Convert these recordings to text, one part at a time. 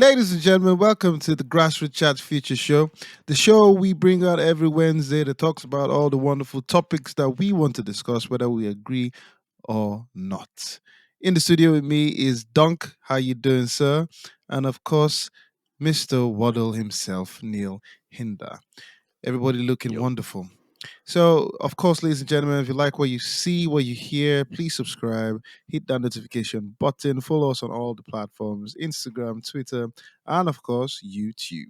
Ladies and gentlemen, welcome to the Grassroot Chats feature show, the show we bring out every Wednesday that talks about all the wonderful topics that we want to discuss, whether we agree or not. In the studio with me is Dunk. How you doing, sir? And of course, Mr. Waddle himself, Neil Hinder. Everybody looking Yup. wonderful. So, of course, ladies and gentlemen, if you like what you see, what you hear, please subscribe, hit that notification button, follow us on all the platforms Instagram, Twitter, and of course, YouTube.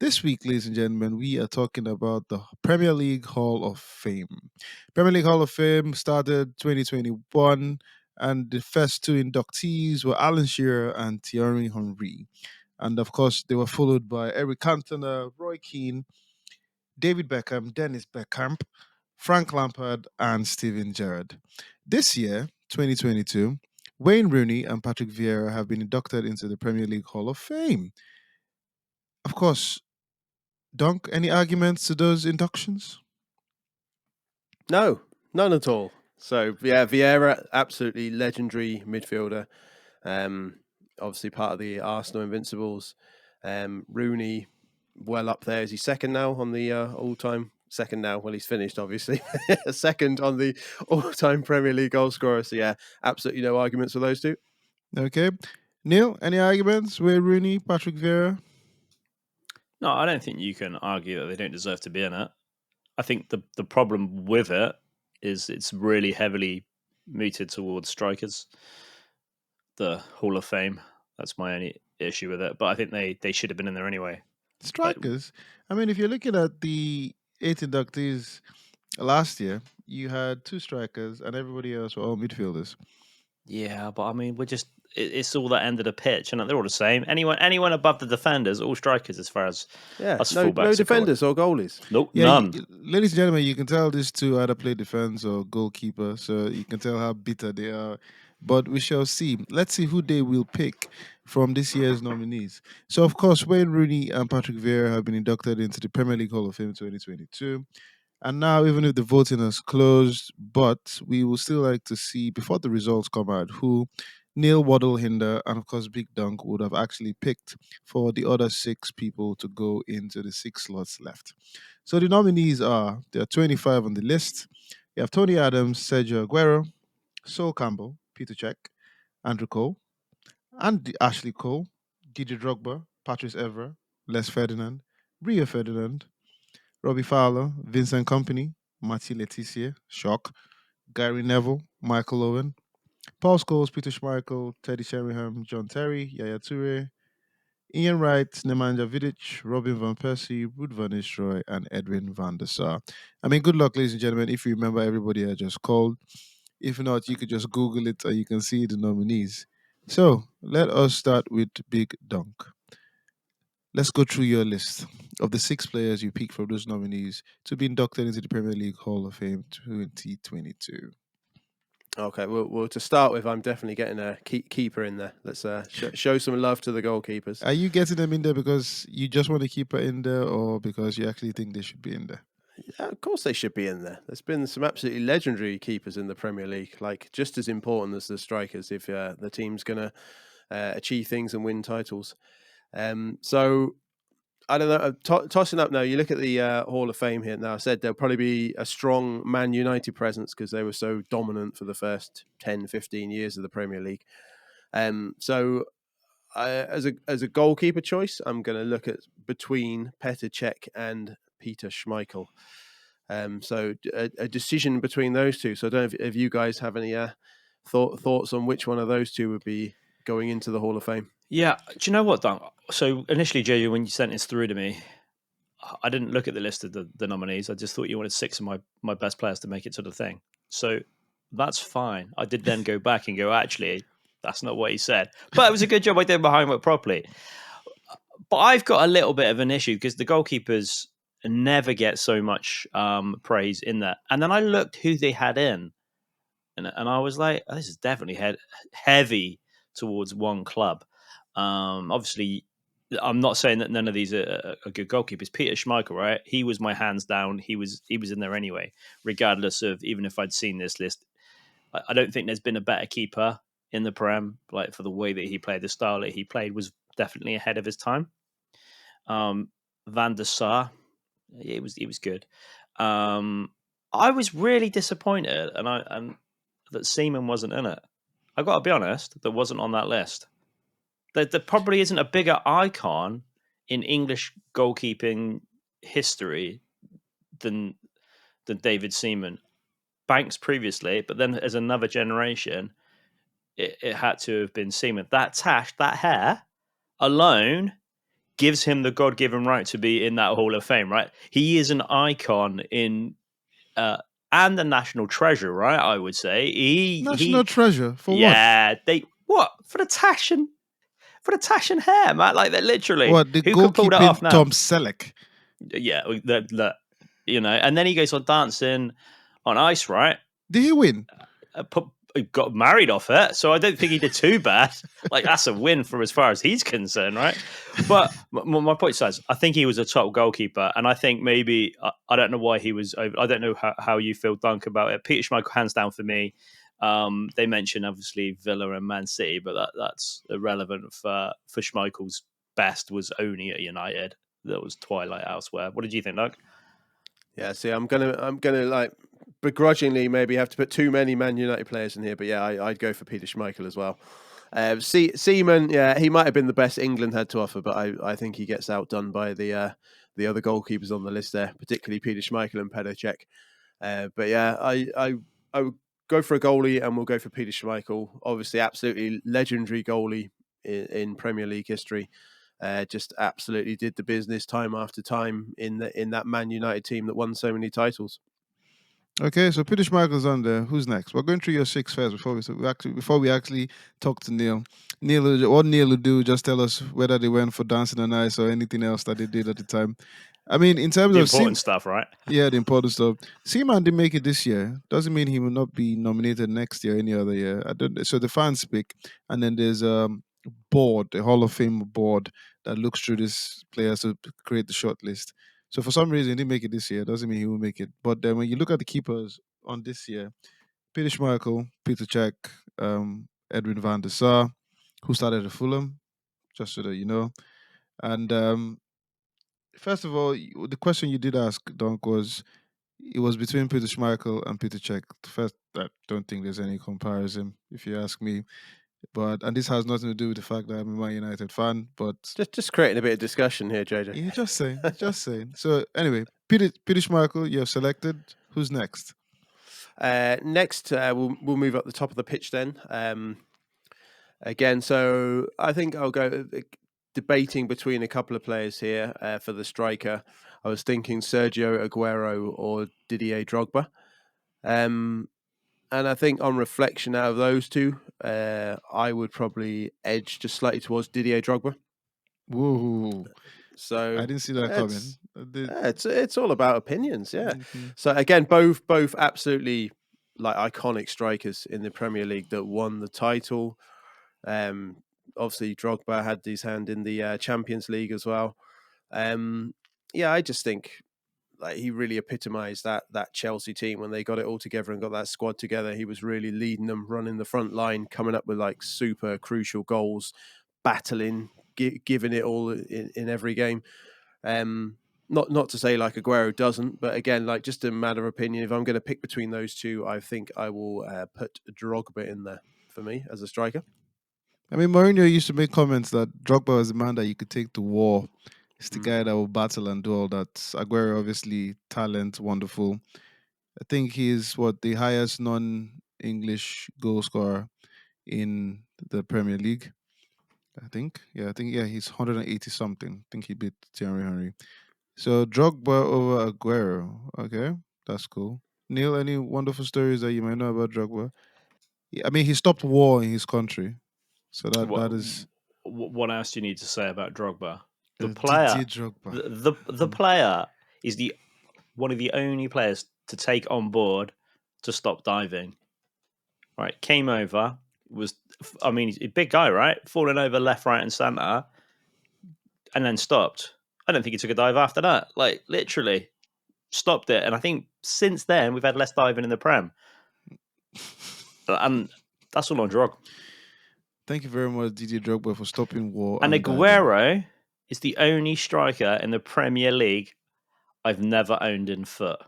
This week, ladies and gentlemen, we are talking about the Premier League Hall of Fame. Premier League Hall of Fame started 2021, and the first two inductees were Alan Shearer and Thierry Henry. And of course, they were followed by Eric Cantona, Roy Keane, David Beckham, Dennis Bergkamp, Frank Lampard, and Steven Gerrard. This year, 2022, Wayne Rooney and Patrick Vieira have been inducted into the Premier League Hall of Fame. Of course, Dunk, any arguments to those inductions? No, none at all. So yeah, Vieira, absolutely legendary midfielder. Obviously part of the Arsenal Invincibles. Rooney, well up there. Is he second now on the all-time? Second now. Well, he's finished, obviously. Second on the all-time Premier League goal scorer. So yeah, absolutely no arguments for those two. Okay. Neil, any arguments with Rooney, Patrick Vieira? No, I don't think you can argue that they don't deserve to be in it. I think the problem with it is it's really heavily mooted towards strikers. The Hall of Fame. That's my only issue with it. But I think they should have been in there anyway. Strikers? I mean, if you're looking at the 8 inductees last year, you had 2 strikers and everybody else were all midfielders. Yeah, but I mean, it's all that end of the pitch, and they're all the same. Anyone above the defenders, all strikers as far as us no fullbacks. defenders or goalies. Nope, Yeah, none. Ladies and gentlemen, you can tell these two either play defense or goalkeeper, so you can tell how bitter they are. But we shall see. Let's see who they will pick from this year's nominees. So, of course, Wayne Rooney and Patrick Vieira have been inducted into the Premier League Hall of Fame 2022. And now, even if the voting has closed, but we will still like to see, before the results come out, who Neil Waddle Hinder and, of course, Big Dunk would have actually picked for the other 6 people to go into the 6 slots left. So the nominees there are 25 on the list. You have Tony Adams, Sergio Aguero, Sol Campbell, Peter Cech, Andrew Cole, and Ashley Cole, Didier Drogba, Patrice Evra, Les Ferdinand, Rio Ferdinand, Robbie Fowler, Vincent Company, Mathieu Letitia, Shock, Gary Neville, Michael Owen, Paul Scholes, Peter Schmeichel, Teddy Sheringham, John Terry, Yaya Toure, Ian Wright, Nemanja Vidic, Robin Van Persie, Ruud van Nistelrooy, and Edwin van der Sar. I mean, good luck, ladies and gentlemen, if you remember everybody I just called. If not, you could just Google it or you can see the nominees. So let us start with Big Dunk. Let's go through your list of the 6 players you picked from those nominees to be inducted into the Premier League Hall of Fame 2022. Okay, well, to start with, I'm definitely getting a keeper in there. Let's show some love to the goalkeepers. Are you getting them in there because you just want to keep her in there or because you actually think they should be in there? Yeah, of course they should be in there. There's been some absolutely legendary keepers in the Premier League, like just as important as the strikers if the team's going to achieve things and win titles. So I don't know. Tossing up now, you look at the Hall of Fame here. Now, I said there'll probably be a strong Man United presence because they were so dominant for the first 10, 15 years of the Premier League. So as a goalkeeper choice, I'm going to look at between Petr Cech and Peter Schmeichel. So a decision between those two. So I don't know if you guys have any thoughts on which one of those two would be going into the Hall of Fame. Yeah, do you know what, Don? So initially, Joe, when you sent this through to me, I didn't look at the list of the nominees. I just thought you wanted 6 of my best players to make it to the thing. So that's fine. I did then go back and go, actually, that's not what he said. But it was a good job I did my homework properly. But I've got a little bit of an issue because the goalkeepers never get so much praise in that. And then I looked who they had in, and I was like, oh, this is definitely heavy towards one club. Obviously, I'm not saying that none of these are good goalkeepers. Peter Schmeichel, right? He was my hands down. He was in there anyway, regardless of even if I'd seen this list. I don't think there's been a better keeper in the Prem, like for the way that he played, the style that he played was definitely ahead of his time. Van der Sar, he was good. I was really disappointed, and that Seaman wasn't in it. I got to be honest, that wasn't on that list. There probably isn't a bigger icon in English goalkeeping history than David Seaman. Banks previously, but then as another generation, it had to have been Seaman. That tash, that hair alone gives him the God-given right to be in that Hall of Fame, right? He is an icon in and a national treasure, right? I would say National treasure for yeah, they what for the tash and hair, man. Like that, literally. what? The Who can pull that off goalkeeping now? Tom Selleck. Yeah, and then he goes on dancing on ice, right? Did he win? He got married off it, so I don't think he did too bad. Like that's a win for as far as he's concerned, right? But my point is, I think he was a top goalkeeper, and I think maybe I don't know why he was over. I don't know how you feel, Dunk, about it. Peter Schmeichel, hands down for me. They mentioned obviously Villa and Man City, but that's irrelevant for Schmeichel's best was only at United. That was twilight elsewhere. What did you think, Doug? Yeah, see, I'm gonna like begrudgingly maybe have to put too many Man United players in here, but yeah, I'd go for Peter Schmeichel as well. Seaman, yeah, he might have been the best England had to offer, but I think he gets outdone by the other goalkeepers on the list there, particularly Peter Schmeichel and Petr Cech. But yeah, I would go for a goalie, and we'll go for Peter Schmeichel. Obviously, absolutely legendary goalie in Premier League history. Just absolutely did the business time after time in that Man United team that won so many titles. Okay, so Peter Schmeichel's on there. Who's next? We're going through your six first before we actually talk to Neil. What Neil will do, just tell us whether they went for dancing on ice or anything else that they did at the time. I mean, in terms The of important stuff, right? yeah, the important stuff. Seaman didn't make it this year. Doesn't mean he will not be nominated next year, any other year. I don't. So the fans pick, and then there's board, a Hall of Fame board that looks through these players to create the short list. So for some reason, he didn't make it this year. Doesn't mean he will make it. But then when you look at the keepers on this year, Peter Schmeichel, Peter Cech, Edwin van der Sar, who started at Fulham, just so that you know. And first of all, the question you did ask, Donk, was it was between Peter Schmeichel and Peter Cech. First, I don't think there's any comparison, if you ask me. And this has nothing to do with the fact that I'm a Man United fan. But Just creating a bit of discussion here, JJ. yeah, just saying. So anyway, Peter Schmeichel, you have selected. Who's next? Next, we'll move up the top of the pitch then. Again, so I think I'll go debating between a couple of players here for the striker. I was thinking Sergio Aguero or Didier Drogba. And I think on reflection out of those two, I would probably edge just slightly towards Didier Drogba. Whoa. So I didn't see that coming. It's all about opinions, yeah. Mm-hmm. So again, both absolutely like iconic strikers in the Premier League that won the title. Obviously, Drogba had his hand in the Champions League as well. I just think like he really epitomised that Chelsea team when they got it all together and got that squad together. He was really leading them, running the front line, coming up with like super crucial goals, battling, giving it all in every game. Not to say like Aguero doesn't, but again, like just a matter of opinion. If I'm going to pick between those two, I think I will put Drogba in there for me as a striker. I mean, Mourinho used to make comments that Drogba was the man that you could take to war. It's the guy that will battle and do all that. Aguero, obviously, talent, wonderful. I think he's the highest non-English goal scorer in the Premier League. I think he's 180 something. I think he beat Thierry Henry. So Drogba over Aguero. Okay, that's cool. Neil, any wonderful stories that you might know about Drogba? I mean, he stopped war in his country, so that is What else do you need to say about Drogba? The Didier player, Drogba. the player is one of the only players to take on board to stop diving. Right, came over, he's a big guy, right? Falling over left, right, and centre, and then stopped. I don't think he took a dive after that. Like literally stopped it, and I think since then we've had less diving in the Prem, and that's all on Drog. Thank you very much, Didier Drogba, for stopping war And and guiding. Aguero is the only striker in the Premier League I've never owned in foot.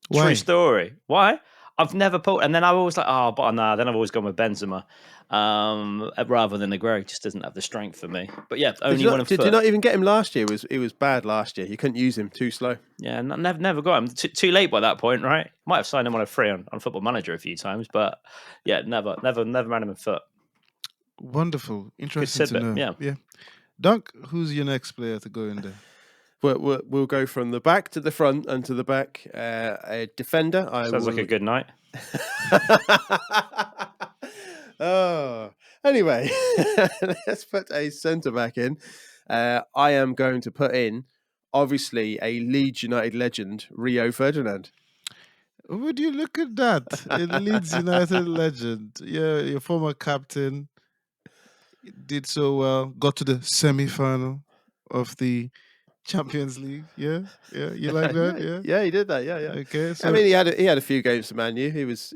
Why? True story. Why? I've never pulled, and then I'm always like, oh, but nah. Then I've always gone with Benzema rather than Aguero. He just doesn't have the strength for me. But yeah, only one in Did foot. you not even get him last year? It was bad last year. You couldn't use him, too slow. Yeah, never got him. Too late by that point, right? Might have signed him on a free on Football Manager a few times, but yeah, never ran him in foot. Wonderful. Interesting to tidbit, know. yeah. Dunk, who's your next player to go in there? We'll go from the back to the front and to the back. A defender. Sounds like a good night. Oh, anyway, let's put a centre back in. I am going to put in, obviously, a Leeds United legend, Rio Ferdinand. Would you look at that? A Leeds United legend. Yeah, your former captain did so well. Got to the semi-final of the Champions League. Yeah. You like that? Yeah, he did that. Yeah. Okay. So I mean, he had a few games for Man U. He was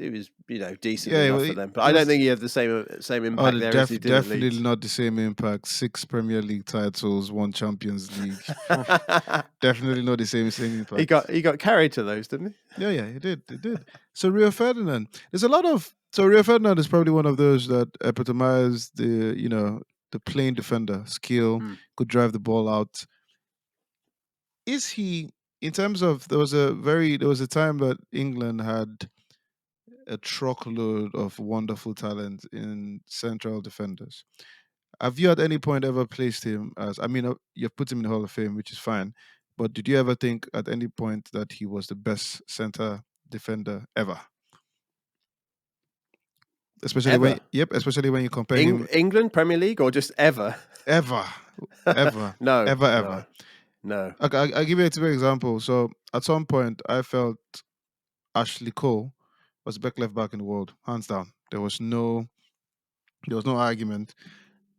decent enough for them, but I don't think he had the same impact there as he did at definitely Leeds. not the same impact. 6 Premier League titles, 1 Champions League. Definitely not the same impact. He got carried to those, didn't he? Yeah, he did. So Rio Ferdinand. Rio Ferdinand is probably one of those that epitomize the plain defender skill, could drive the ball out. Is he, in terms of, there was a time that England had a truckload of wonderful talent in central defenders. Have you at any point ever placed him as, I mean, you've put him in the Hall of Fame, which is fine, but did you ever think at any point that he was the best center defender ever? Especially when you compare him. England Premier League or just ever? Ever. No. Ever. No. I'll give you a typical example. So at some point, I felt Ashley Cole was the best left back in the world, hands down. There was no argument.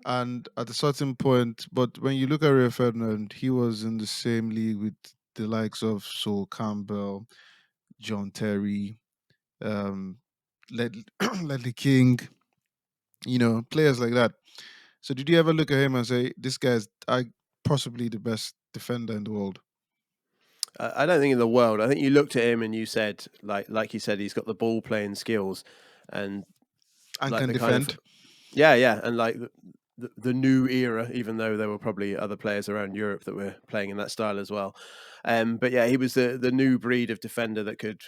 And at a certain point, but when you look at Rio Ferdinand, he was in the same league with the likes of Sol Campbell, John Terry, Ledley King, players like that. So did you ever look at him and say, this guy's possibly the best defender in the world? I don't think in the world. I think you looked at him and you said, like you said, he's got the ball playing skills and like can defend. And like the new era, even though there were probably other players around Europe that were playing in that style as well. But yeah, he was the new breed of defender that could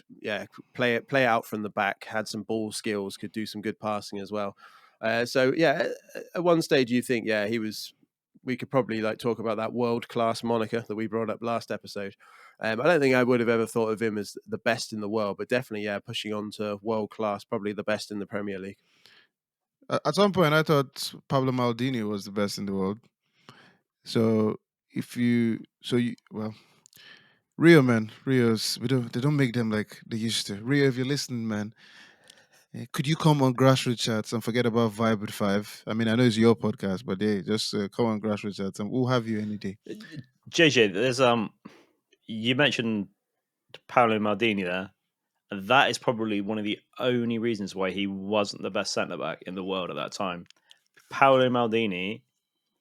play out from the back, had some ball skills, could do some good passing as well. So yeah, at one stage you think we could probably talk about that world-class moniker that we brought up last episode. I don't think I would have ever thought of him as the best in the world, but definitely, pushing on to world-class, probably the best in the Premier League. At some point, I thought Pablo Maldini was the best in the world. So Rio's, they don't make them like they used to. Rio, if you're listening, man, could you come on Grassroot Chats and forget about Vibe with 5? I mean, I know it's your podcast, but just come on Grassroot Chats and we'll have you any day. JJ, there's you mentioned Paolo Maldini there. That is probably one of the only reasons why he wasn't the best centre back in the world at that time. Paolo Maldini,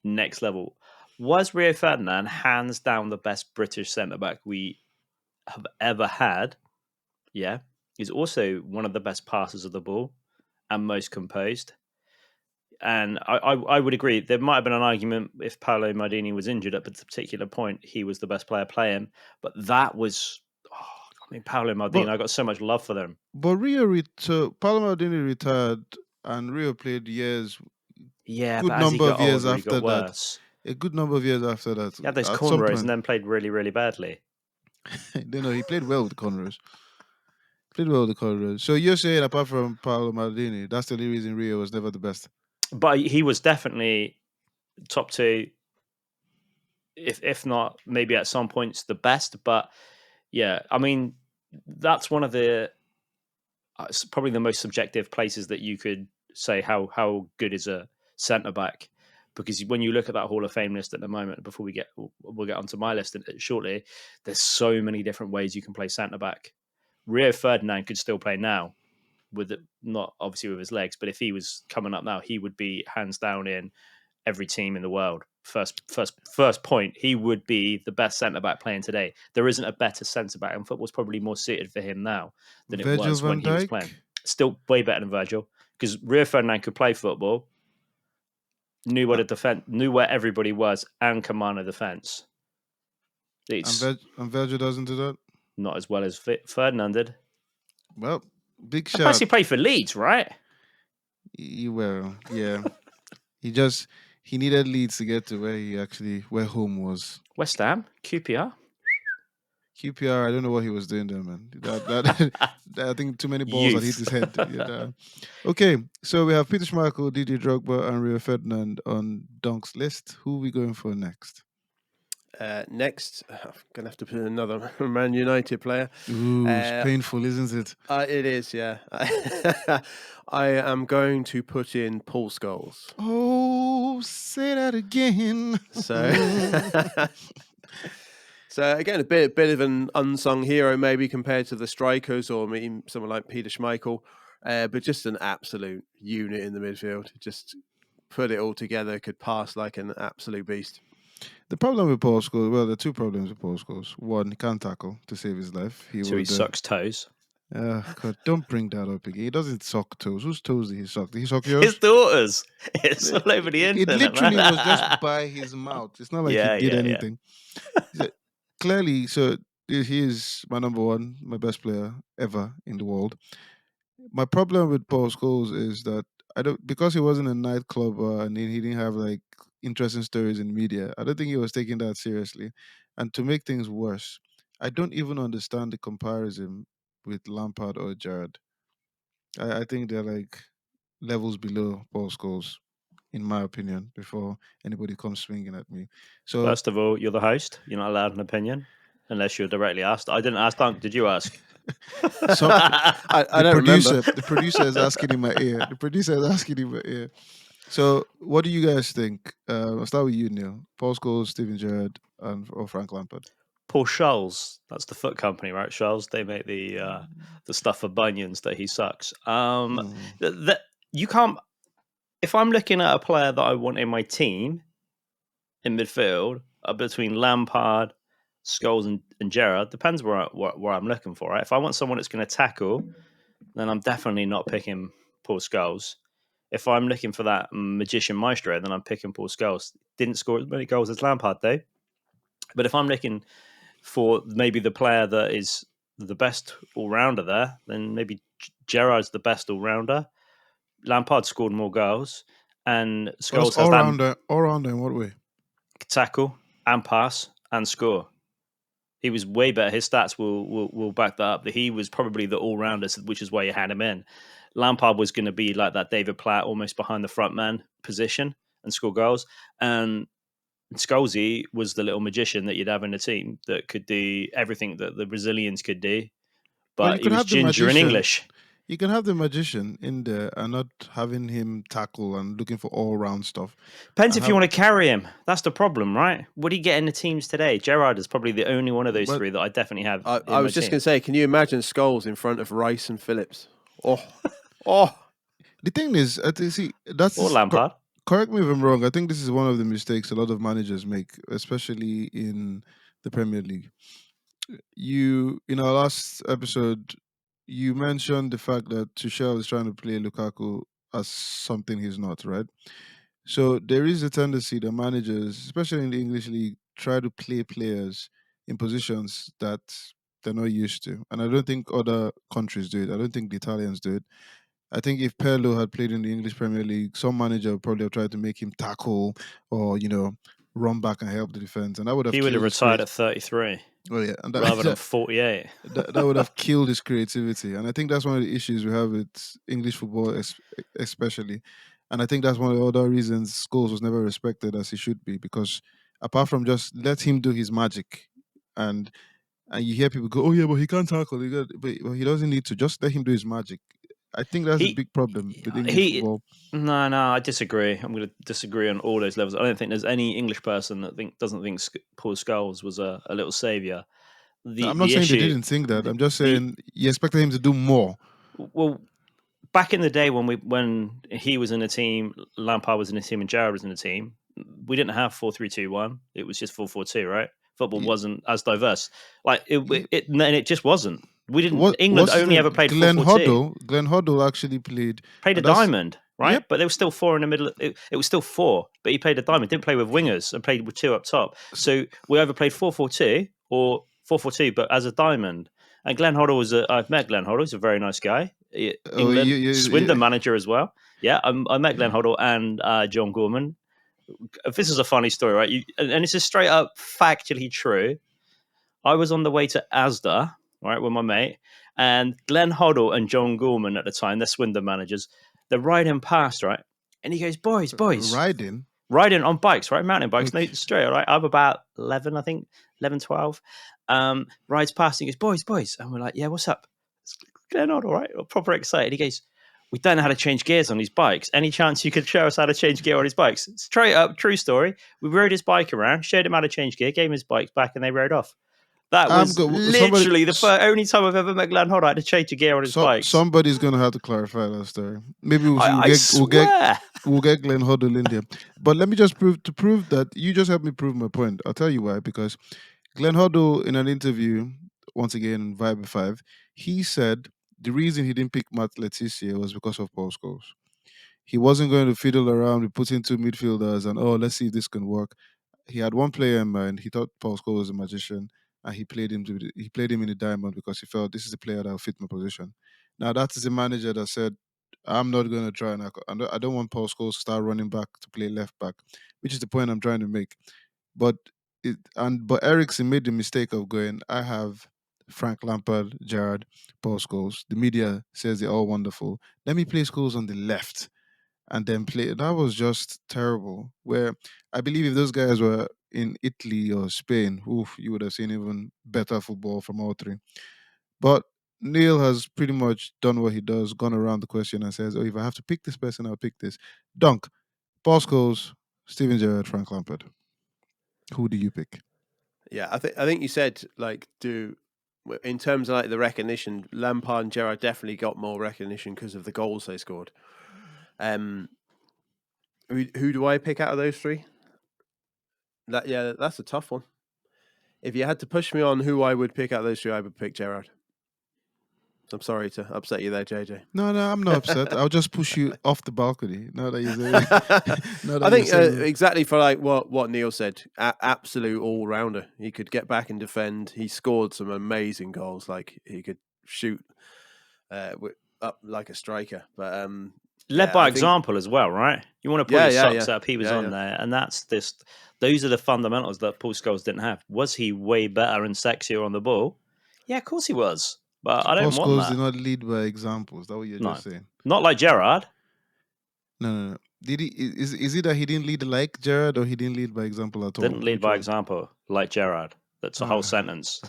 next level. Was Rio Ferdinand hands down the best British centre back we have ever had? Yeah. He's also one of the best passers of the ball and most composed. And I would agree. There might have been an argument if Paolo Maldini was injured at a particular point, he was the best player playing. But that was, Paolo Maldini, I got so much love for them. But Paolo Maldini retired and Rio played years. Yeah, good but number of years after got that. Worse. A good number of years after that. He had those cornrows and then played really, really badly. No, he played well with the cornrows. So you're saying apart from Paolo Maldini, that's the only reason Rio was never the best? But he was definitely top 2, if not maybe at some points the best. But yeah, I mean, that's one of the probably the most subjective places that you could say how good is a centre back, because when you look at that Hall of Fame list at the moment, before we'll get onto my list shortly, there's so many different ways you can play centre back. Rio Ferdinand could still play now. with it, not obviously with his legs, but if he was coming up now, he would be hands down in every team in the world. First point, he would be the best centre back playing today. There isn't a better centre back, and football's probably more suited for him now than it Virgil was when van he was Dijk. playing. Still way better than Virgil, because Rio Ferdinand could play football, knew where the defense, knew where everybody was, and commanded defense. And Virgil doesn't do that. Not as well as Ferdinand did. Well, big And shout. plus, he played for Leeds, right? Well, yeah. he needed Leeds to get to where home was. West Ham, QPR. QPR, I don't know what he was doing there, man. That I think too many balls had hit his head. Okay, so we have Peter Schmeichel, DJ Drogba, and Rio Ferdinand on Dunk's list. Who are we going for next? Next, I'm going to have to put another Man United player. Ooh, it's painful, isn't it? It is, yeah. I am going to put in Paul Scholes. Oh, say that again. So again, a bit of an unsung hero maybe compared to the strikers or someone like Peter Schmeichel, but just an absolute unit in the midfield. Just put it all together, could pass like an absolute beast. The problem with Paul Scholes, well, there are two problems with Paul Scholes. One, he can't tackle to save his life. He sucks toes. God, don't bring that up again. He doesn't suck toes. Whose toes did he suck? Did he suck yours? His daughter's. It's all over the internet. It literally was just by his mouth. It's not like he did anything. Clearly, so he is my number one, my best player ever in the world. My problem with Paul Scholes is that because he wasn't a nightclub and he didn't have like interesting stories in media. I don't think he was taking that seriously. And to make things worse, I don't even understand the comparison with Lampard or Gerrard. I think they're like levels below Paul Scholes, in my opinion, before anybody comes swinging at me. So first of all, you're the host. You're not allowed an opinion unless you're directly asked. I didn't ask Dunk. Did you ask? I don't remember. The producer is asking in my ear. So, what do you guys think? I'll start with you, Neil. Paul Scholes, Steven Gerrard, or Frank Lampard. Paul Scholes, that's the foot company, right? Scholes, they make the stuff for bunions that he sucks. You can't. If I'm looking at a player that I want in my team in midfield, between Lampard, Scholes, and Gerrard, depends where I'm looking for. Right? If I want someone that's going to tackle, then I'm definitely not picking Paul Scholes. If I'm looking for that magician maestro, then I'm picking Paul Scholes. Didn't score as many goals as Lampard, though. But if I'm looking for maybe the player that is the best all-rounder there, then maybe Gerrard's the best all-rounder. Lampard scored more goals, and Scholes has all-rounder in what way? Tackle and pass and score. He was way better. His stats will back that up. That he was probably the all-rounder, which is why you had him in. Lampard was going to be like that David Platt, almost behind the front man position and score goals. And Scholesy was the little magician that you'd have in the team that could do everything that the Brazilians could do. But he was ginger and English. You can have the magician in there and not having him tackle and looking for all-round stuff. Depends if you want to carry him. That's the problem, right? What do you get in the teams today? Gerrard is probably the only one of those three that I definitely have. I was just going to say, can you imagine Scholes in front of Rice and Phillips? Oh. The thing is, that's or Lampard. Correct me if I'm wrong. I think this is one of the mistakes a lot of managers make, especially in the Premier League. In our last episode, you mentioned the fact that Tuchel is trying to play Lukaku as something he's not, right? So there is a tendency that managers, especially in the English league, try to play players in positions that they're not used to. And I don't think other countries do it. I don't think the Italians do it. I think if Pirlo had played in the English Premier League, some manager would probably have tried to make him tackle or, run back and help the defense. And that would have He would have retired at 33. Oh, yeah. And rather than 48. That would have killed his creativity. And I think that's one of the issues we have with English football, especially. And I think that's one of the other reasons Scholes was never respected as he should be, because apart from just let him do his magic, and you hear people go, oh yeah, but he can't tackle. But he doesn't need to. Just let him do his magic. I think that's a big problem with English football. No, I disagree. I'm going to disagree on all those levels. I don't think there's any English person that doesn't think Paul Scholes was a little saviour. I'm not saying they didn't think that. I'm just saying you expected him to do more. Well, back in the day when he was in a team, Lampard was in a team, and Gerrard was in a team, we didn't have 4-3-2-1. It was just 4-4-2, right? Football Y- wasn't as diverse. Like y- and it just wasn't. We didn't. What England what's his only name? ever played Glenn 4-4-2. Hoddle. Glenn Hoddle actually played, Played a and that's diamond, right? yep. But there was still four in the middle. It was still four, but he played a diamond. Didn't play with wingers and played with two up top. So we either played 4-4-2 or 4-4-2, but as a diamond. And Glenn Hoddle I've met Glenn Hoddle. He's a very nice guy. Oh, England Swindon you, manager as well. Yeah, I met Glenn Hoddle and John Gorman. This is a funny story, right? And this is straight up factually true. I was on the way to Asda, right, with my mate, and Glenn Hoddle and John Gorman at the time, they're Swindon managers, they're riding past, right? And he goes, boys, riding. riding on bikes, right? Mountain bikes, no Okay. straight, right? I'm about 11, I think, 11, 12. Rides past and he goes, boys. And we're like, yeah, what's up? It's Glenn Hoddle, right? We're proper excited. He goes, we don't know how to change gears on these bikes. Any chance you could show us how to change gear on his bikes? Straight up, true story. We rode his bike around, showed him how to change gear, gave him his bikes back, and they rode off. That I'm was go. Somebody. literally the only time I've ever met Glenn Hoddle had to change a gear on his bikes. Somebody's gonna have to clarify that story. Maybe I swear. we'll get Glenn Hoddle in there. But let me just prove that you just helped me prove my point. I'll tell you why. Because Glenn Hoddle, in an interview once again in Vibe 5, he said the reason he didn't pick Matt Letizia was because of Paul Scholes. He wasn't going to fiddle around with putting two midfielders and let's see if this can work. He had one player in mind. He thought Paul Scholes was a magician, and he played him in the diamond because he felt this is a player that will fit my position. Now that is a manager that said, "I'm not going to try and I don't want Paul Scholes to start running back to play left back," which is the point I'm trying to make. But but Ericsson made the mistake of going, "I have Frank Lampard, Gerrard, Paul Scholes. The media says they're all wonderful. Let me play Scholes on the left." And then play. That was just terrible. Where I believe if those guys were in Italy or Spain, oof, you would have seen even better football from all three. But Neil has pretty much done what he does, gone around the question and says, "Oh, if I have to pick this person, I'll pick this." Dunk, Paul Scholes, Steven Gerrard, Frank Lampard. Who do you pick? Yeah, I think you said in terms of like the recognition, Lampard and Gerrard definitely got more recognition because of the goals they scored. Who do I pick out of those three? That's a tough one. If you had to push me on who I would pick out of those three, I would pick Gerrard. I'm sorry to upset you there, JJ. No, I'm not upset. I'll just push you off the balcony. Now that you say, I think exactly for like what Neil said, absolute all rounder. He could get back and defend. He scored some amazing goals. Like he could shoot up like a striker. But led by example as well, right? You want to pull your socks up. He was on there, and those are the fundamentals that Paul Scholes didn't have. Was he way better and sexier on the ball? Yeah, of course he was. But I don't want Paul that. Scholes did not lead by example. Is that what you're just saying? Not like Gerrard. No. Did he? Is it that he didn't lead like Gerrard, or he didn't lead by example at all? Didn't lead by example like Gerrard. That's a whole sentence.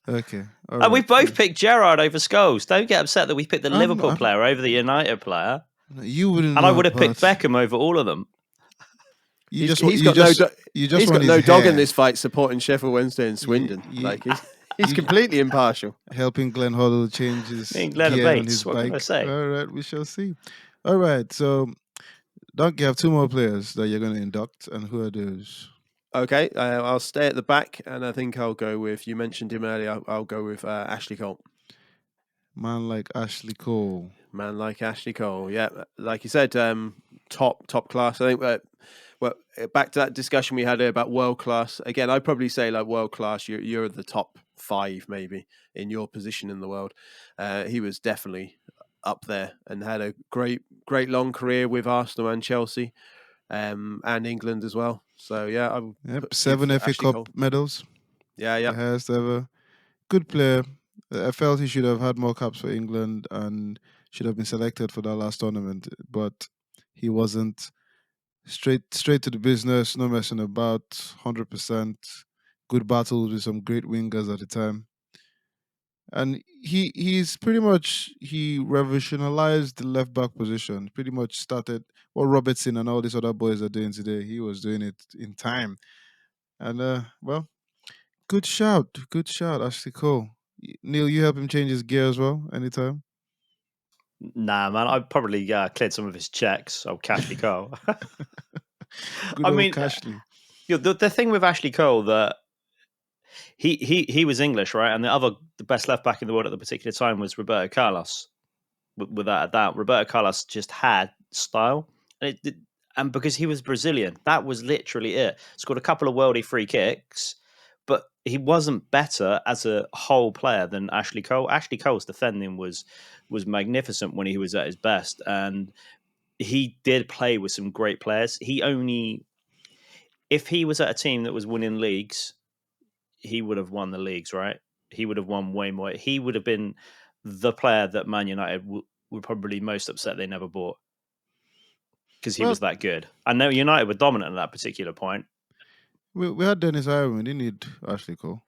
Okay. All right. We both picked Gerrard over Scholes. Don't get upset that we picked the Liverpool player over the United player. You wouldn't. And I would have picked Beckham over all of them. He's got no dog in this fight supporting Sheffield Wednesday and Swindon. He's completely impartial. Helping Glenn Hoddle change his gear on his bike. Can I say? All right, we shall see. All right, so Doug, you have two more players that you're going to induct, and who are those? Okay, I'll stay at the back, and I think I'll go with, you mentioned him earlier, I'll go with Ashley Cole. Man like Ashley Cole. Yeah. Like you said, top class. I think, well, back to that discussion we had about world class. Again, I'd probably say like world class, you're the top 5 maybe in your position in the world. He was definitely up there and had a great long career with Arsenal and Chelsea. And England as well. So yeah, 7 FA Cup medals. Yeah. Highest ever. Good player. I felt he should have had more caps for England and should have been selected for that last tournament, but he wasn't. Straight to the business, no messing about. 100%. Good battles with some great wingers at the time. And he revolutionized the left back position. Pretty much started what Robertson and all these other boys are doing today. He was doing it in time. And good shout, Ashley Cole. Neil, you help him change his gear as well anytime? Nah, man, I probably cleared some of his checks. Oh, Ashley Cole. Good I old mean, Cashley. the thing with Ashley Cole that he was English, right? And the best left back in the world at the particular time was Roberto Carlos. Without a doubt, Roberto Carlos just had style, and because he was Brazilian, that was literally it. Scored a couple of worldy free kicks, but he wasn't better as a whole player than Ashley Cole. Ashley Cole's defending was magnificent when he was at his best, and he did play with some great players. If he was at a team that was winning leagues, he would have won the leagues, right? He would have won way more. He would have been the player that Man United were probably most upset they never bought because he Well, was that good. I know United were dominant at that particular point. we had Dennis Irwin. We didn't need Ashley Cole.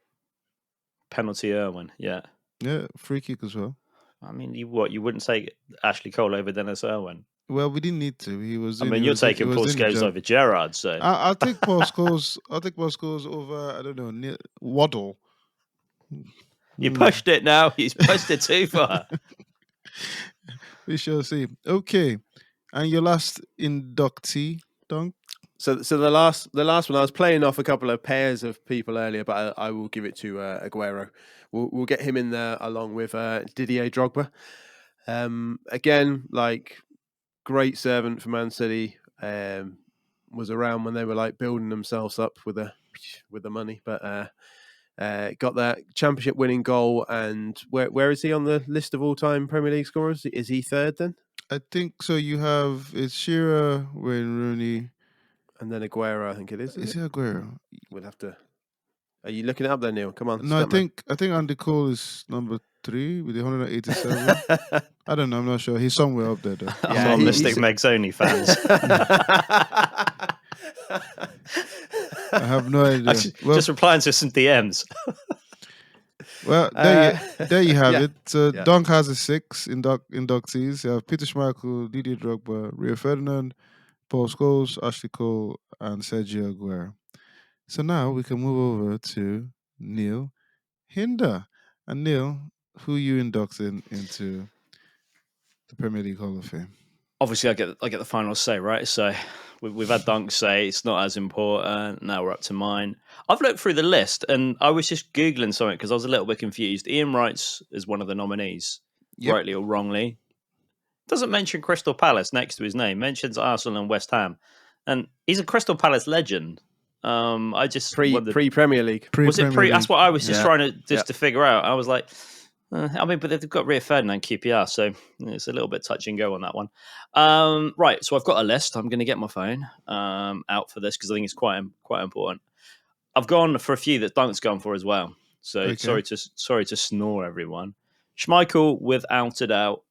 Penalty Irwin, yeah. Yeah, free kick as well. I mean, you wouldn't take Ashley Cole over Dennis Irwin? Well, we didn't need to. He was. I Doing, mean, he you're was doing- he taking was Paul doing the Scholes job. over Gerrard, so I'll take Paul Scholes. I'll take Paul Scholes over. I don't know, Waddle. you pushed it now. He's pushed it too far. We shall see. Okay, and your last inductee, Dunk. So the last one, I was playing off a couple of pairs of people earlier, but I will give it to Aguero. We'll get him in there along with Didier Drogba. Again, like great servant for Man City. Was around when they were like building themselves up with the money, but got that championship winning goal. And where is he on the list of all time Premier League scorers? Is he third then? I think so. You have it's Shearer, Wayne Rooney, and then Aguero. I think it is. Is it Aguero? We'll have to. Are you looking it up there, Neil? Come on. No, I think Andy Cole is number 3 with the 187. I don't know. I'm not sure. He's somewhere up there though. Yeah, Mystic Meg's only fans. I have no idea. Just replying to some DMs. Well, there you have yeah. it. So Dunk has a 6 inductees. You have Peter Schmeichel, Didier Drogba, Rio Ferdinand, Paul Scholes, Ashley Cole, and Sergio Aguero. So now we can move over to Neil Hinder. And Neil, who you inducting into the Premier League Hall of Fame? Obviously, I get the final say, right? So we've had Dunk say it's not as important. Now we're up to mine. I've looked through the list and I was just Googling something because I was a little bit confused. Ian Wright is one of the nominees, rightly or wrongly. Doesn't mention Crystal Palace next to his name. Mentions Arsenal and West Ham. And he's a Crystal Palace legend. I just pre-Premier League. Was it pre? That's what I was just trying to figure out. I was like, I mean, but they've got Rio Ferdinand QPR, so it's a little bit touch and go on that one. Right, so I've got a list. I'm going to get my phone out for this because I think it's quite important. I've gone for a few that Dunk's gone for as well. So sorry to snore, everyone. Schmeichel, without a doubt,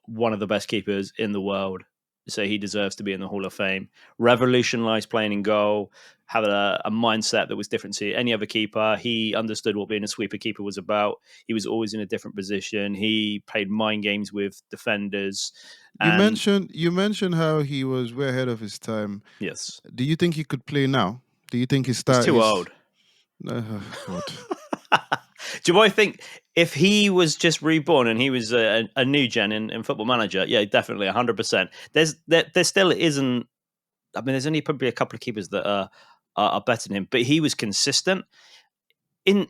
one of the best keepers in the world. So he deserves to be in the Hall of Fame. Revolutionized playing in goal, had a mindset that was different to any other keeper. He understood what being a sweeper keeper was about. He was always in a different position. He played mind games with defenders. You mentioned how he was way ahead of his time. Yes. Do you think he could play now? Do you think his start He's too old? God. Do I think if he was just reborn and he was a new gen in Football Manager, yeah, definitely 100%. There still isn't. I mean, there's only probably a couple of keepers that are better than him, but he was consistent in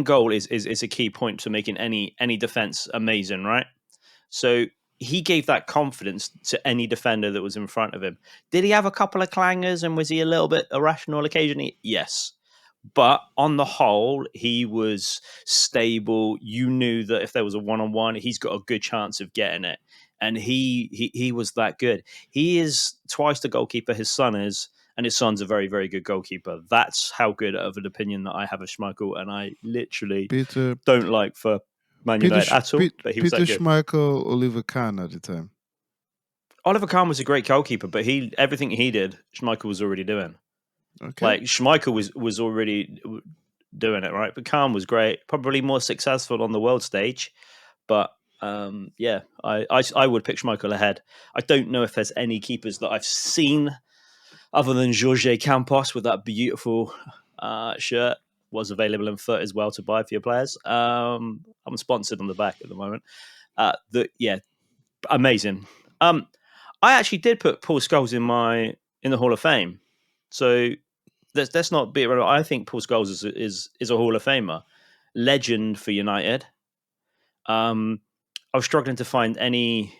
goal. Is a key point to making any defense amazing, right? So he gave that confidence to any defender that was in front of him. Did he have a couple of clangers and was he a little bit irrational occasionally? Yes. But on the whole, he was stable. You knew that if there was a one-on-one, he's got a good chance of getting it. And he was that good. He is twice the goalkeeper his son is, and his son's a very, very good goalkeeper. That's how good of an opinion that I have of Schmeichel, and I literally don't like for Man United at all. But he was Peter that good. Schmeichel, Oliver Kahn at the time. Oliver Kahn was a great goalkeeper, but everything he did, Schmeichel was already doing. Okay. Like Schmeichel was already doing it, right? But Kahn was great, probably more successful on the world stage. But I would pick Schmeichel ahead. I don't know if there's any keepers that I've seen other than Jorge Campos with that beautiful shirt was available in foot as well to buy for your players. I'm sponsored on the back at the moment. Amazing. I actually did put Paul Scholes in the Hall of Fame. So let's not be around. I think Paul Scholes is a Hall of Famer, legend for United. I was struggling to find any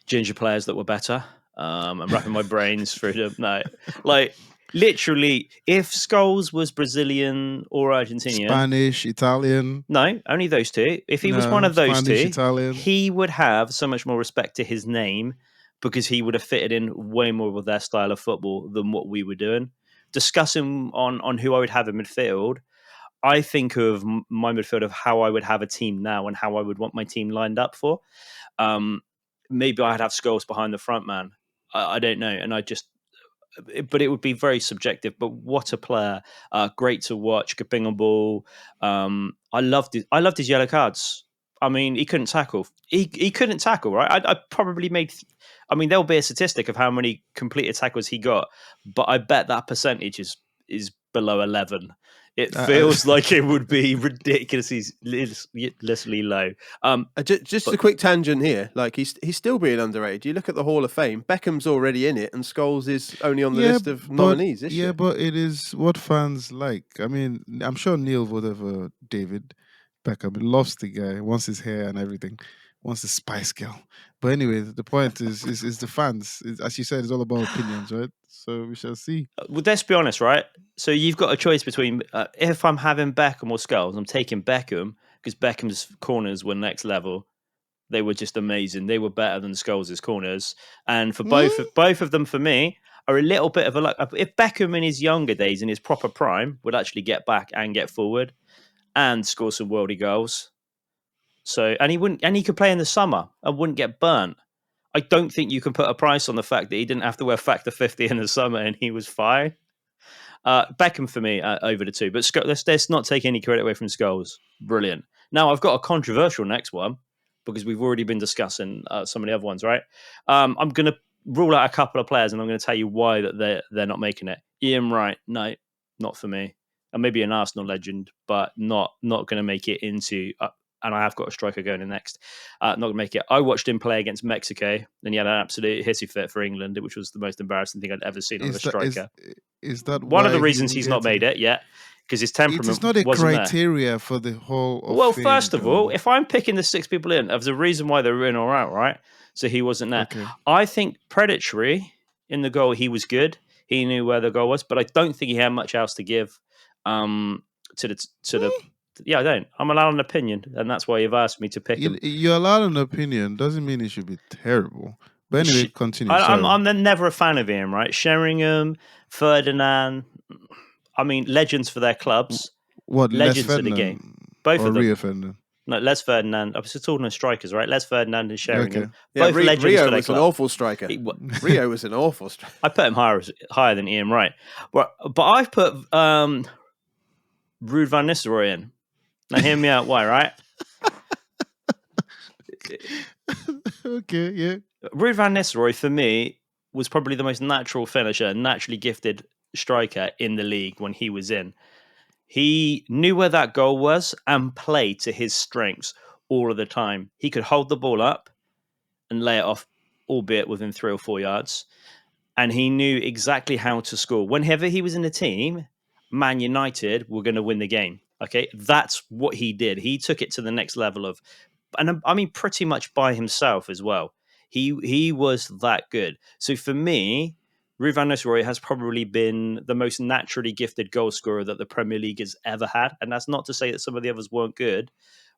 ginger players that were better. I'm wrapping my brains through them. No, like literally, if Scholes was Brazilian or Argentinian, Spanish, Italian. no, only those two. If he was one No, of those Spanish, two, Italian. he would have so much more respect to his name because he would have fitted in way more with their style of football than what we were doing. Discussing on who I would have in midfield, I think of my midfield of how I would have a team now and how I would want my team lined up for. Maybe I'd have Scholes behind the front man. I don't know. And but it would be very subjective. But what a player. Great to watch. Good ping on ball. I loved his yellow cards. I mean, he couldn't tackle. He couldn't tackle, right? I probably made... I mean, there'll be a statistic of how many completed tackles he got, but I bet that percentage is below 11. It feels like it would be ridiculously low. Just a quick tangent here. Like he's still being underrated. You look at the Hall of Fame. Beckham's already in it, and Scholes is only on the list of nominees this year. Yeah, but it is what fans like. I mean, I'm sure Neil voted for David Beckham. He loves the guy, wants his hair and everything, wants the Spice Girl. But anyway, the point is the fans. As you said, it's all about opinions, right? So we shall see. Well, let's be honest, right? So you've got a choice between if I'm having Beckham or Scholes, I'm taking Beckham because Beckham's corners were next level. They were just amazing. They were better than Scholes' corners. And for both of them, for me, are a little bit of a luck. If Beckham in his younger days, in his proper prime, would actually get back and get forward and score some worldy goals. So and he could play in the summer and wouldn't get burnt. I don't think you can put a price on the fact that he didn't have to wear factor 50 in the summer and he was fine. Beckham for me over the two, but let's not take any credit away from Scholes. Brilliant. Now I've got a controversial next one because we've already been discussing some of the other ones, right? I'm going to rule out a couple of players and I'm going to tell you why that they're not making it. Ian Wright, no, not for me. And maybe an Arsenal legend, but not going to make it into... and I have got a striker going in next. Not going to make it. I watched him play against Mexico, and he had an absolute hissy fit for England, which was the most embarrassing thing I'd ever seen on a striker. Is that one of the reasons he's not made it yet? Because his temperament wasn't there. It's not a criteria there. For the whole of Well, fame, first of all, if I'm picking the 6 people in, there's a reason why they were in or out, right? So he wasn't there. Okay. I think predatory in the goal, he was good. He knew where the goal was, but I don't think he had much else to give to the Yeah, I don't. I'm allowed an opinion, and that's why you've asked me to pick him. You're allowed an opinion. Doesn't mean it should be terrible. But anyway, continue. I'm never a fan of him, right? Sheringham, Ferdinand. I mean, legends for their clubs. What, legends of the game? Both of them. Rio Ferdinand. No, Les Ferdinand. I was just talking of strikers, right? Les Ferdinand and Sheringham. Okay. Both legends Rio for their was club. an awful striker. Rio was an awful striker. I put him higher than Ian Wright, but I've put Ruud van Nistelrooy in. Now, hear me out. Why, right? Okay, yeah. Ruud van Nistelrooy, for me, was probably the most natural finisher, naturally gifted striker in the league when he was in. He knew where that goal was and played to his strengths all of the time. He could hold the ball up and lay it off, albeit within 3 or 4 yards. And he knew exactly how to score. Whenever he was in the team, Man United were going to win the game. Okay, that's what he did. He took it to the next level of, and I mean, pretty much by himself as well. He was that good. So for me, Ruud van Nistelrooy has probably been the most naturally gifted goal scorer that the Premier League has ever had. And that's not to say that some of the others weren't good,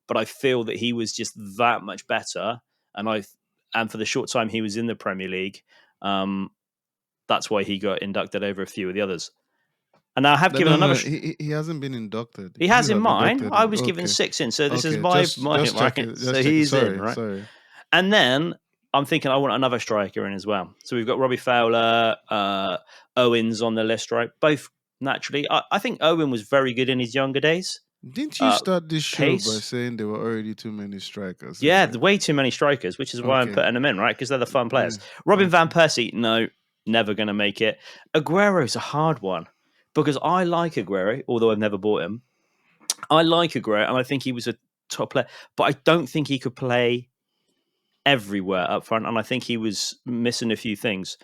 but I feel that he was just that much better. And for the short time he was in the Premier League, that's why he got inducted over a few of the others. And I have given another... He hasn't been inducted. He has in mine. I was given 6 in. So this is my right? So he's in, right? Sorry. And then I'm thinking I want another striker in as well. So we've got Robbie Fowler, Owens on the list, right? Both naturally. I think Owen was very good in his younger days. Didn't you start this show by saying there were already too many strikers? Yeah, way too many strikers, which is why I'm putting them in, right? Because they're the fun players. Robin Van Persie, no, never going to make it. Aguero's a hard one. Because I like Aguero, although I've never bought him. I like Aguero, and I think he was a top player, but I don't think he could play everywhere up front, and I think he was missing a few things.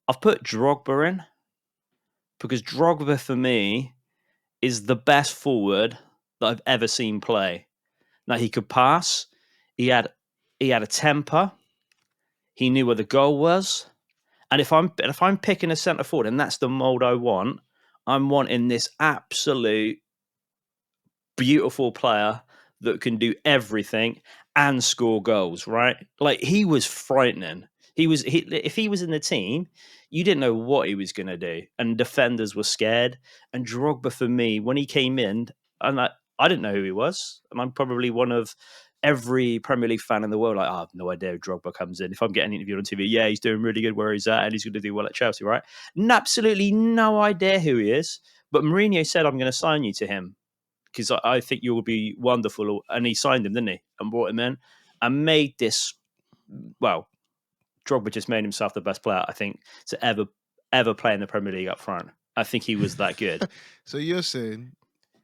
I've put Drogba in because Drogba, for me, is the best forward that I've ever seen play. Now, he could pass. He had a temper. He knew where the goal was. And if I'm picking a centre forward, and that's the mould I want, I'm wanting this absolute beautiful player that can do everything and score goals, right? Like, he was frightening. If he was in the team, you didn't know what he was going to do, and defenders were scared. And Drogba, for me, when he came in, and I didn't know who he was, and I'm probably one of every Premier League fan in the world. Like, I have no idea who Drogba comes in. If I'm getting interviewed on TV, yeah, he's doing really good where he's at, and he's going to do well at Chelsea, right? Absolutely no idea who he is. But Mourinho said, "I'm going to sign you to him because I think you will be wonderful." And he signed him, didn't he? And brought him in and made this. Well, Drogba just made himself the best player, I think, to ever play in the Premier League up front. I think he was that good. So you're saying,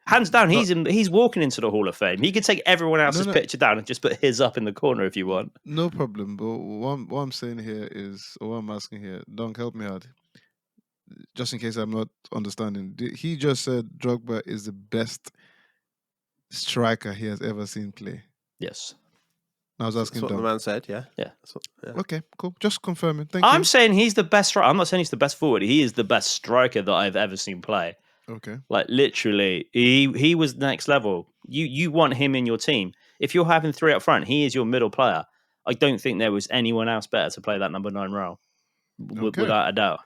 Hands down, but he's walking into the Hall of Fame. He could take everyone else's no, picture down and just put his up in the corner if you want. no problem. But what I'm saying here is, or what I'm asking here, Don't help me out, just in case I'm not understanding. He just said Drogba is the best striker he has ever seen play. Yes. I was That's asking what the Don. man said. Yeah. Yeah. Okay, cool. Just confirming. Thank you. I'm saying he's the best striker. I'm not saying he's the best forward. He is the best striker that I've ever seen play. Okay. Like, literally, he was next level. You want him in your team. If you're having three up front, he is your middle player. I don't think there was anyone else better to play that number 9 role, Okay. without a doubt.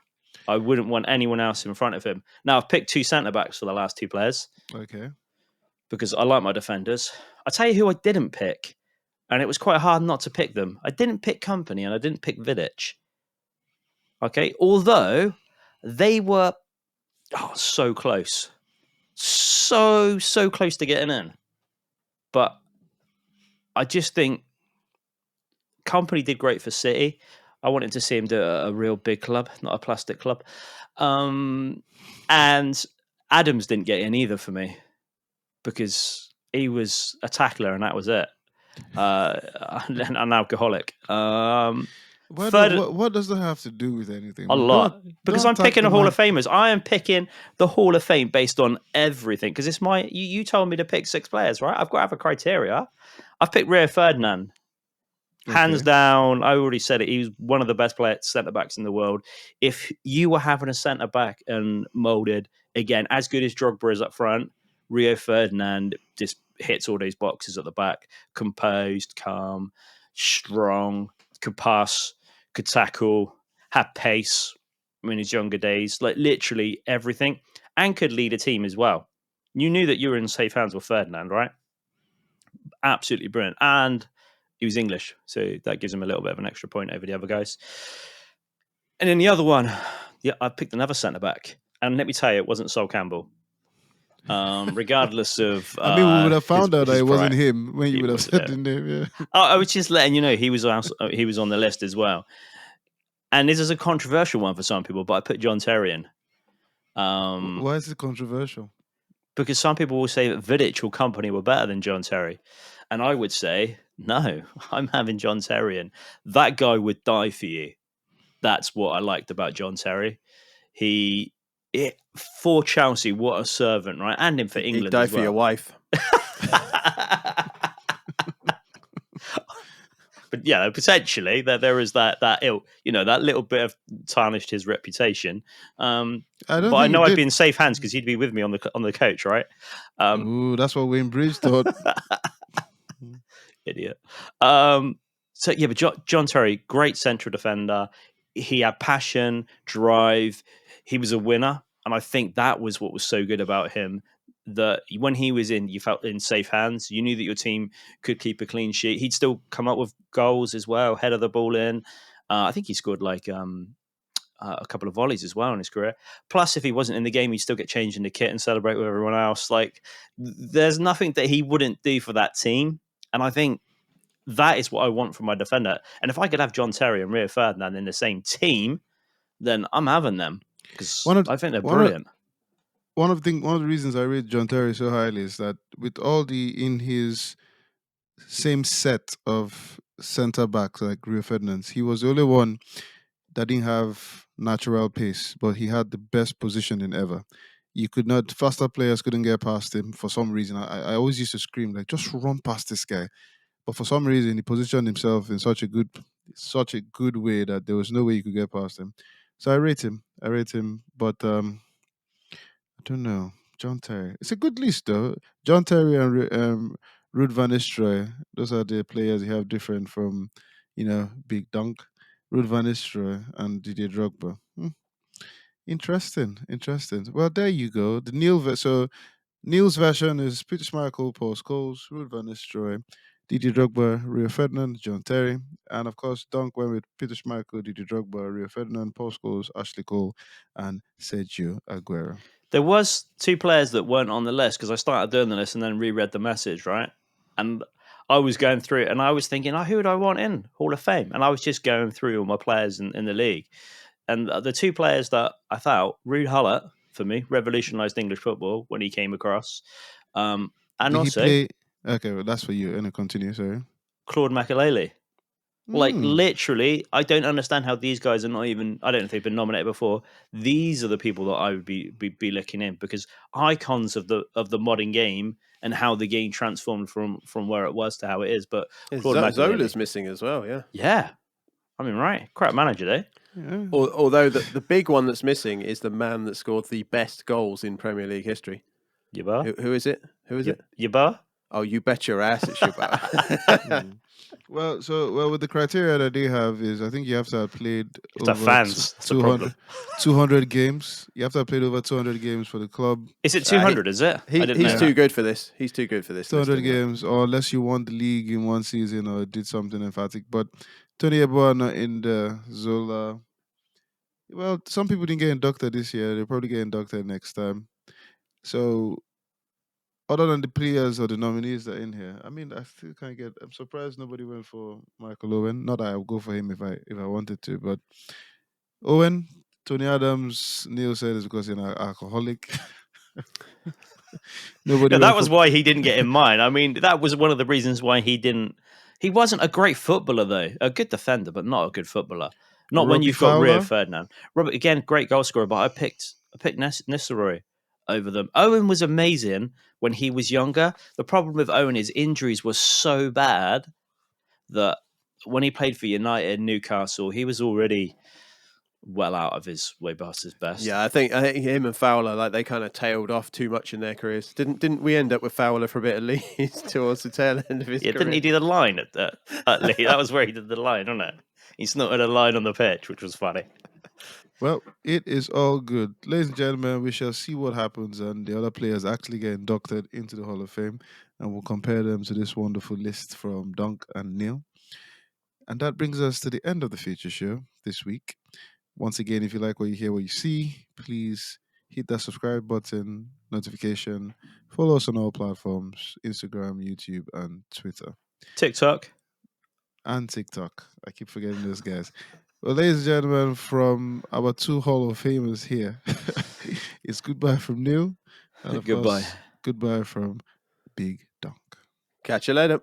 I wouldn't want anyone else in front of him. Now, I've picked 2 centre backs for the last 2 players Okay. because I like my defenders. I tell you who I didn't pick, and it was quite hard not to pick them. I didn't pick Company, and I didn't pick Vidic. Okay, although they were so close. So close to getting in. But I just think Company did great for City. I wanted to see him do a real big club, not a plastic club. And Adams didn't get in either for me because he was a tackler and that was it. An alcoholic. What does that have to do with anything? A lot. Because I'm picking a Hall of Famers. I am picking the Hall of Fame based on everything. Because it's you told me to pick 6 players, right? I've got to have a criteria. I've picked Rio Ferdinand. Hands down, I already said it. He was one of the best centre backs in the world. If you were having a centre back and moulded, again, as good as Drogba is up front, Rio Ferdinand just hits all those boxes at the back. Composed, calm, strong, could pass, could tackle, had pace in his younger days, like literally everything, and could lead a team as well. You knew that you were in safe hands with Ferdinand, right? Absolutely brilliant. And he was English, so that gives him a little bit of an extra point over the other guys. And then the other one, yeah, I picked another centre back, and let me tell you, it wasn't Sol Campbell. Regardless of, I mean, we would have found out that it wasn't pride. him when you would have said the name. Yeah. I was just letting you know he was on the list as well. And this is a controversial one for some people, but I put John Terry in. Why is it controversial? Because some people will say that Vidic or Company were better than John Terry. And I would say, no, I'm having John Terry in. That guy would die for you. That's what I liked about John Terry. For Chelsea, what a servant, right? And him for England He'd die as well. for your wife. But yeah, potentially there is that ill, that little bit of tarnished his reputation. But I know I'd be in safe hands because he'd be with me on the coach, right? Ooh, that's what Wayne Bridge thought. Idiot. So yeah, but John Terry, great central defender. He had passion, drive. He was a winner, and I think that was what was so good about him. That when he was in, you felt in safe hands. You knew that your team could keep a clean sheet. He'd still come up with goals as well, header the ball in. I think he scored like a couple of volleys as well in his career. Plus, if he wasn't in the game, he'd still get changed in the kit and celebrate with everyone else. Like, there's nothing that he wouldn't do for that team. And I think that is what I want from my defender. And if I could have John Terry and Rio Ferdinand in the same team, then I'm having them because I think they're brilliant. one of the reasons I rate John Terry so highly is that with all in his same set of centre backs like Rio Ferdinand, he was the only one that didn't have natural pace, but he had the best positioning ever. You could not faster players couldn't get past him for some reason. I always used to scream like, just run past this guy. But for some reason, he positioned himself in such a good way that there was no way you could get past him. So I rate him. I rate him. But I don't know. John Terry. It's a good list though. John Terry and Ruud van Nistelrooy. Those are the players you have different from, Big Dunk, Ruud van Nistelrooy, and Didier Drogba. Interesting. Interesting. Well, there you go. So Neil's version is Peter Schmeichel, Paul Scholes, Ruud van Nistelrooy, Didier Drogba, Rio Ferdinand, John Terry, and of course Dunk went with Peter Schmeichel, Didier Drogba, Rio Ferdinand, Paul Scholes, Ashley Cole, and Sergio Aguero. There was two players that weren't on the list because I started doing the list and then reread the message, right? And I was going through it and I was thinking, who would I want in Hall of Fame? And I was just going through all my players in the league. And the two players that I thought, Ruud Hullett, for me, revolutionised English football when he came across. And Did also, he play? Okay, well, that's for you. And continue, sorry. Claude Macaley. Like, literally, I don't understand how these guys are not even, I don't know if they've been nominated before. These are the people that I would be looking in because icons of the modern game and how the game transformed from where it was to how it is. But Claude Macaley, Zola's missing as well, yeah. Yeah. I mean, right. Crap manager, though. Yeah. Although the big one that's missing is the man that scored the best goals in Premier League history. Yabba? Who is it? Who is it? Yabba? Oh, you bet your ass it's Shabbat. Well, with the criteria that they have is I think you have to have played It's over fans. It's a problem. 200 games. You have to have played over 200 games for the club. Is it 200, is it? He's too good for this. He's too good for this. 200 games, or unless you won the league in one season or did something emphatic. But Tony Yeboah not in the Zola. Well, some people didn't get inducted this year. They'll probably get inducted next time. So, other than the players or the nominees that are in here, I mean, I still can't get. I'm surprised nobody went for Michael Owen. Not that I would go for him if I wanted to, but Owen, Tony Adams, Neil said is because he's an alcoholic. Nobody. No, that was why he didn't get in mine. I mean, that was one of the reasons why he didn't. He wasn't a great footballer, though. A good defender, but not a good footballer. Not when Robbie you've got Fowler? Rio Ferdinand. Robert, again, great goal scorer, but I picked Nistelrooy over them. Owen was amazing when he was younger. The problem with Owen is injuries were so bad that when he played for United, Newcastle, he was already well out of his way past his best. Yeah, I think him and Fowler, like they kind of tailed off too much in their careers. Didn't we end up with Fowler for a bit at Leeds towards the tail end of his career? Didn't he do the line at Leeds? That was where he did the line, wasn't it? He snorted a line on the pitch, which was funny. Well, it is all good. Ladies and gentlemen, we shall see what happens and the other players actually get inducted into the Hall of Fame, and we'll compare them to this wonderful list from Dunk and Neil. And that brings us to the end of the feature show this week. Once again, if you like what you hear, what you see, please hit that subscribe button, notification, follow us on all platforms, Instagram, YouTube, and Twitter. TikTok. And TikTok. I keep forgetting those guys. Well, ladies and gentlemen, from our two Hall of Famers here, it's goodbye from Neil. And of Goodbye. course, goodbye from Big Dunk. Catch you later.